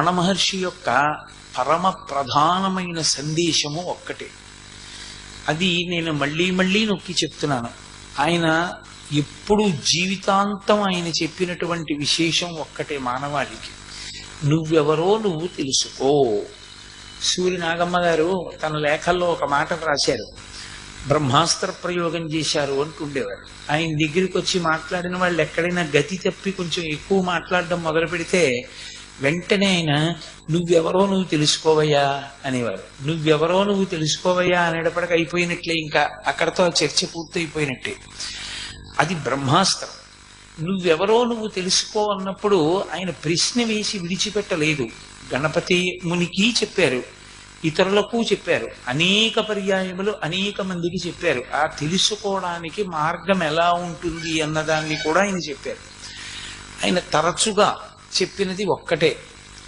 రమణ మహర్షి యొక్క పరమ ప్రధానమైన సందేశము ఒక్కటే. అది నేను మళ్ళీ మళ్ళీ నొక్కి చెప్తున్నాను. ఆయన ఎప్పుడు జీవితాంతం ఆయన చెప్పినటువంటి విశేషం ఒక్కటే మానవాళికి: నువ్వెవరో నువ్వు తెలుసుకో. సూర్యనాగమ్మ గారు తన లేఖల్లో ఒక మాట రాశారు. బ్రహ్మాస్త్ర ప్రయోగం చేశారు అంటుండేవారు. ఆయన దగ్గరికి వచ్చి మాట్లాడిన వాళ్ళు ఎక్కడైనా గతి తప్పి కొంచెం ఎక్కువ మాట్లాడడం మొదలు పెడితే వెంటనే ఆయన నువ్వెవరో నువ్వు తెలుసుకోవయ్యా అనేవారు. నువ్వెవరో నువ్వు తెలుసుకోవయ్యా అనేటప్పటికి అయిపోయినట్లే, ఇంకా అక్కడతో ఆ చర్చ పూర్తయిపోయినట్టే. అది బ్రహ్మాస్త్రం. నువ్వెవరో నువ్వు తెలుసుకో అన్నప్పుడు ఆయన ప్రశ్న వేసి విడిచిపెట్టలేదు. గణపతి మునికి చెప్పారు, ఇతరులకు చెప్పారు, అనేక పర్యాయములు అనేక మందికి చెప్పారు. ఆ తెలుసుకోవడానికి మార్గం ఎలా ఉంటుంది అన్నదాన్ని కూడా ఆయన చెప్పారు. ఆయన తరచుగా చెప్పినది ఒక్కటే: